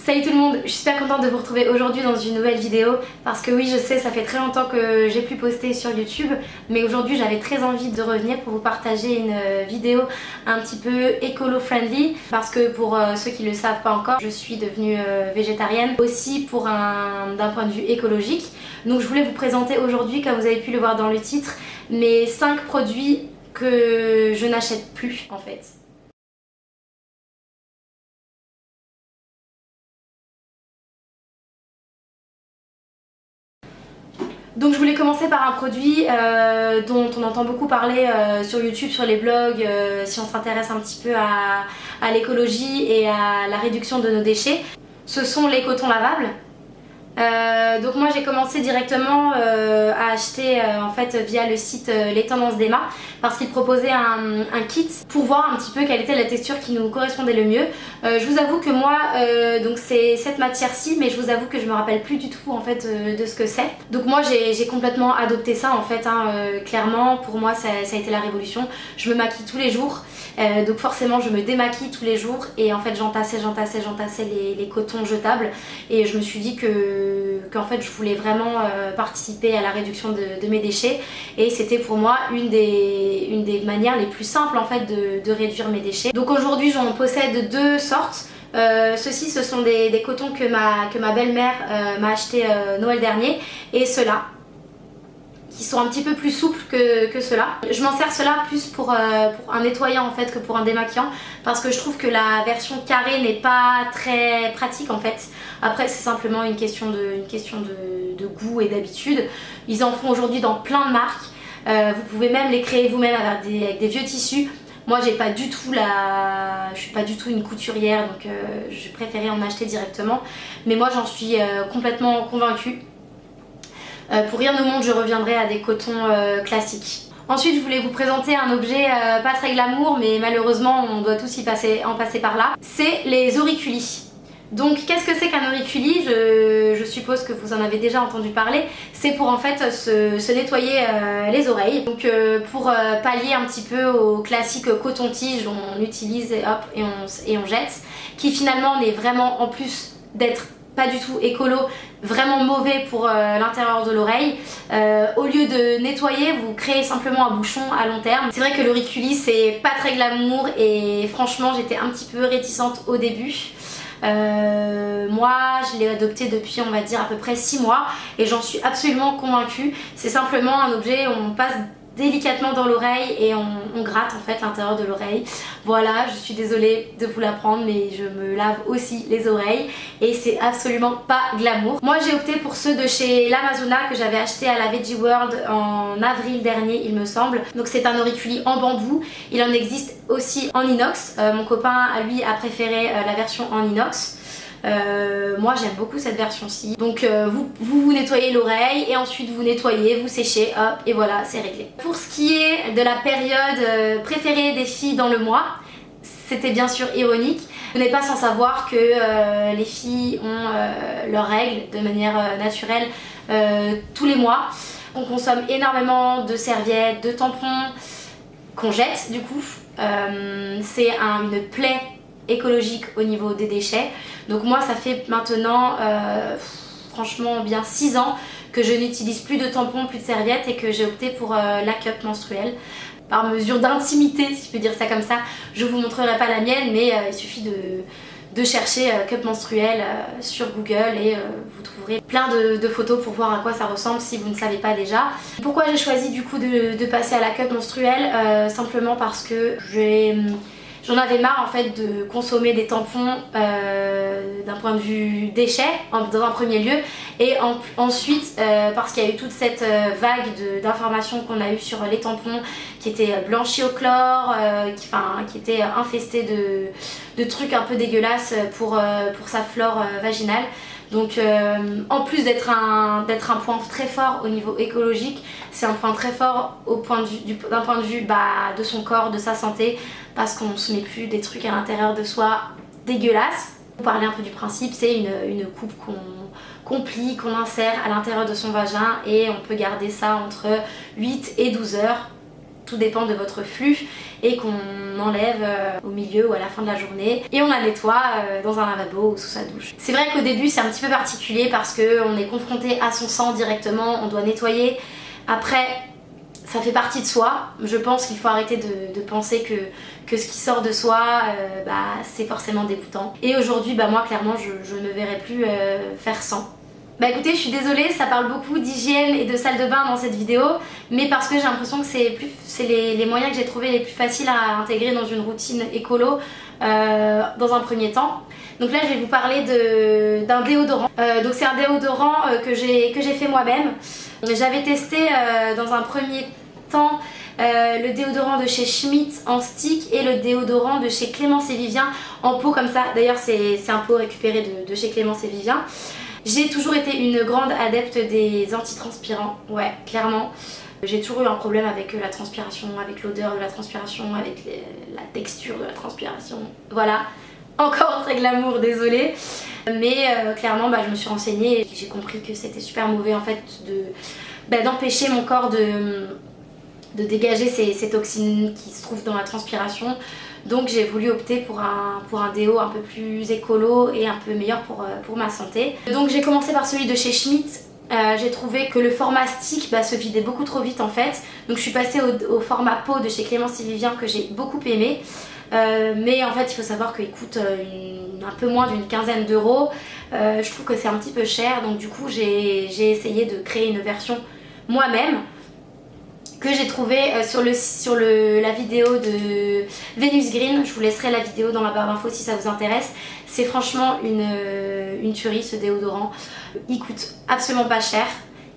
Salut tout le monde, je suis super contente de vous retrouver aujourd'hui dans une nouvelle vidéo parce que oui, je sais, ça fait très longtemps que j'ai plus posté sur YouTube, mais aujourd'hui j'avais très envie de revenir pour vous partager une vidéo un petit peu écolo-friendly parce que pour ceux qui ne le savent pas encore, je suis devenue végétarienne aussi d'un point de vue écologique. Donc je voulais vous présenter aujourd'hui, comme vous avez pu le voir dans le titre, mes 5 produits que je n'achète plus en fait. Donc je voulais commencer par un produit dont on entend beaucoup parler sur YouTube, sur les blogs, si on s'intéresse un petit peu à l'écologie et à la réduction de nos déchets. Ce sont les cotons lavables. Donc moi j'ai commencé directement à acheter en fait via le site Les Tendances d'Emma parce qu'il proposait un kit pour voir un petit peu quelle était la texture qui nous correspondait le mieux. Je vous avoue que moi donc c'est cette matière-ci, mais je vous avoue que je me rappelle plus du tout en fait de ce que c'est. Donc moi j'ai complètement adopté ça en fait clairement pour moi ça a été la révolution. Je me maquille tous les jours. Donc forcément je me démaquille tous les jours et en fait j'entassais les cotons jetables et je me suis dit qu'en fait je voulais vraiment participer à la réduction de mes déchets et c'était pour moi une des manières les plus simples en fait de réduire mes déchets. Donc aujourd'hui j'en possède 2 sortes. Ceux-ci ce sont des cotons que ma belle-mère m'a acheté Noël dernier et ceux-là qui sont un petit peu plus souples que ceux-là. Je m'en sers ceux-là plus pour un nettoyant en fait que pour un démaquillant parce que je trouve que la version carrée n'est pas très pratique en fait. Après c'est simplement une question de goût et d'habitude. Ils en font aujourd'hui dans plein de marques. Vous pouvez même les créer vous-même avec des vieux tissus. Moi je suis pas du tout une couturière donc je préférais en acheter directement. Mais moi j'en suis complètement convaincue. Pour rien au monde je reviendrai à des cotons classiques. Ensuite je voulais vous présenter un objet pas très glamour mais malheureusement on doit tous en passer par là. C'est les auriculis. Donc qu'est-ce que c'est qu'un auriculi? Je suppose que vous en avez déjà entendu parler. C'est pour en fait se nettoyer les oreilles. Donc pour pallier un petit peu au classique coton-tige, on utilise et hop et on jette. Qui finalement n'est vraiment en plus d'être pas du tout écolo, vraiment mauvais pour l'intérieur de l'oreille. Au lieu de nettoyer, vous créez simplement un bouchon à long terme. C'est vrai que l'auriculi c'est pas très glamour et franchement j'étais un petit peu réticente au début. Moi je l'ai adopté depuis on va dire à peu près 6 mois et j'en suis absolument convaincue. C'est simplement un objet où on passe délicatement dans l'oreille et on gratte en fait l'intérieur de l'oreille. Voilà, je suis désolée de vous l'apprendre mais je me lave aussi les oreilles et c'est absolument pas glamour. Moi j'ai opté pour ceux de chez l'Amazona que j'avais acheté à la Veggie World en avril dernier il me semble. Donc c'est un auriculi en bambou, il en existe aussi en inox. Mon copain à lui a préféré la version en inox. Moi j'aime beaucoup cette version-ci. Donc vous nettoyez l'oreille et ensuite vous nettoyez, vous séchez, hop et voilà c'est réglé. Pour ce qui est de la période préférée des filles dans le mois, c'était bien sûr ironique. Vous n'êtes pas sans savoir que les filles ont leurs règles de manière naturelle tous les mois. On consomme énormément de serviettes, de tampons qu'on jette du coup. C'est une plaie écologique au niveau des déchets. Donc moi ça fait maintenant franchement bien 6 ans que je n'utilise plus de tampons, plus de serviettes et que j'ai opté pour la cup menstruelle. Par mesure d'intimité si je peux dire ça comme ça, je vous montrerai pas la mienne mais il suffit de chercher cup menstruelle sur Google et vous trouverez plein de photos pour voir à quoi ça ressemble si vous ne savez pas déjà. Pourquoi j'ai choisi du coup de passer à la cup menstruelle? Simplement parce que j'en avais marre en fait de consommer des tampons d'un point de vue déchets dans un premier lieu et ensuite parce qu'il y a eu toute cette vague d'informations qu'on a eu sur les tampons qui étaient blanchis au chlore, qui étaient infestés de trucs un peu dégueulasses pour sa flore vaginale. Donc en plus d'être un point très fort au niveau écologique, c'est un point très fort d'un point de vue de son corps, de sa santé, parce qu'on ne se met plus des trucs à l'intérieur de soi dégueulasses. Pour parler un peu du principe, c'est une coupe qu'on plie, qu'on insère à l'intérieur de son vagin et on peut garder ça entre 8 et 12 heures tout dépend de votre flux et qu'on enlève au milieu ou à la fin de la journée et on la nettoie dans un lavabo ou sous sa douche. C'est vrai qu'au début c'est un petit peu particulier parce qu'on est confronté à son sang directement, on doit nettoyer. Après ça fait partie de soi, je pense qu'il faut arrêter de penser que ce qui sort de soi c'est forcément dégoûtant. Et aujourd'hui moi clairement je ne me verrai plus faire sans. Bah écoutez, je suis désolée, ça parle beaucoup d'hygiène et de salle de bain dans cette vidéo, mais parce que j'ai l'impression que c'est les moyens que j'ai trouvés les plus faciles à intégrer dans une routine écolo dans un premier temps. Donc là je vais vous parler d'un déodorant. Donc c'est un déodorant que j'ai fait moi-même. J'avais testé dans un premier temps le déodorant de chez Schmitt en stick et le déodorant de chez Clémence et Vivien en pot comme ça. D'ailleurs c'est un pot récupéré de chez Clémence et Vivien. J'ai toujours été une grande adepte des antitranspirants, ouais, clairement. J'ai toujours eu un problème avec la transpiration, avec l'odeur de la transpiration, avec la texture de la transpiration. Voilà, encore très glamour, désolée. Mais clairement, je me suis renseignée et j'ai compris que c'était super mauvais en fait d'empêcher mon corps de dégager ces toxines qui se trouvent dans la transpiration. Donc j'ai voulu opter pour un déo un peu plus écolo et un peu meilleur pour ma santé. Donc j'ai commencé par celui de chez Schmitt. J'ai trouvé que le format stick se vidait beaucoup trop vite en fait. Donc je suis passée au format pot de chez Clémence et Vivien que j'ai beaucoup aimé. Mais en fait il faut savoir qu'il coûte un peu moins d'une quinzaine d'euros. Je trouve que c'est un petit peu cher, donc du coup j'ai essayé de créer une version moi-même que j'ai trouvé sur la vidéo de Venus Green. Je vous laisserai la vidéo dans la barre d'infos si ça vous intéresse. C'est franchement une tuerie ce déodorant. Il coûte absolument pas cher.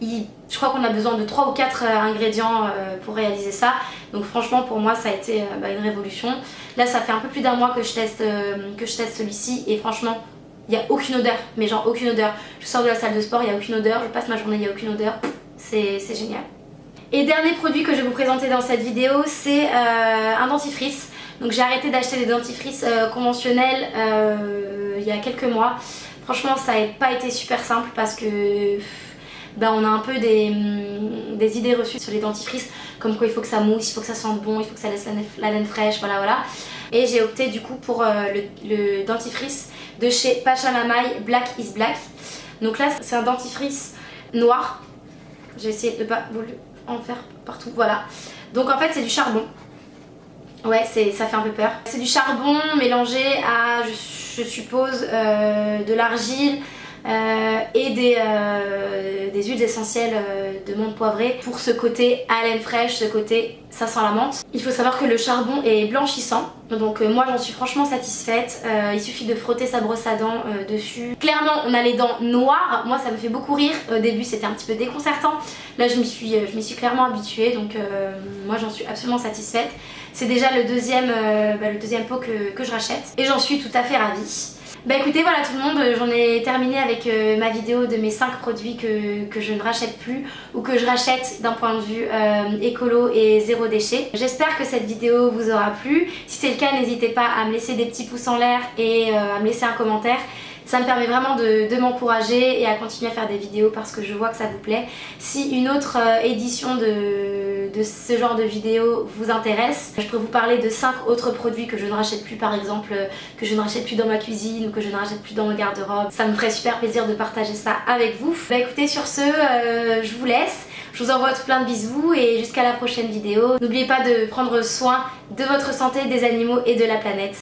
Je crois qu'on a besoin de 3 ou 4 ingrédients pour réaliser ça. Donc franchement pour moi ça a été une révolution. Là ça fait un peu plus d'un mois que je teste celui-ci et franchement il n'y a aucune odeur, mais genre aucune odeur. Je sors de la salle de sport, il n'y a aucune odeur, je passe ma journée, il n'y a aucune odeur. C'est génial. Et dernier produit que je vais vous présenter dans cette vidéo, c'est un dentifrice. Donc j'ai arrêté d'acheter des dentifrices conventionnels il y a quelques mois. Franchement ça n'a pas été super simple parce que on a un peu des idées reçues sur les dentifrices, comme quoi il faut que ça mousse, il faut que ça sente bon, il faut que ça laisse la laine fraîche, voilà. Et j'ai opté du coup pour le dentifrice de chez Pachamamaï Black is Black. Donc là c'est un dentifrice noir. J'ai essayé de pas en faire partout, voilà. Donc en fait c'est du charbon. Ouais, ça fait un peu peur. C'est du charbon mélangé à, je suppose, de l'argile et des huiles essentielles de menthe poivrée pour ce côté haleine fraîche, ce côté ça sent la menthe. Il faut savoir que le charbon est blanchissant, donc moi j'en suis franchement satisfaite. Il suffit de frotter sa brosse à dents dessus. Clairement on a les dents noires, moi ça me fait beaucoup rire. Au début c'était un petit peu déconcertant, là je m'y suis clairement habituée, donc moi j'en suis absolument satisfaite. C'est déjà le deuxième pot que je rachète et j'en suis tout à fait ravie. Écoutez, voilà tout le monde, j'en ai terminé avec ma vidéo de mes 5 produits que je ne rachète plus ou que je rachète d'un point de vue écolo et zéro déchet. J'espère que cette vidéo vous aura plu. Si c'est le cas, n'hésitez pas à me laisser des petits pouces en l'air et à me laisser un commentaire. Ça me permet vraiment de m'encourager et à continuer à faire des vidéos parce que je vois que ça vous plaît. Si une autre édition de ce genre de vidéo vous intéresse, je pourrais vous parler de 5 autres produits que je ne rachète plus, par exemple, que je ne rachète plus dans ma cuisine ou que je ne rachète plus dans mon garde-robe. Ça me ferait super plaisir de partager ça avec vous. Écoutez, sur ce, je vous laisse. Je vous envoie tout plein de bisous et jusqu'à la prochaine vidéo. N'oubliez pas de prendre soin de votre santé, des animaux et de la planète.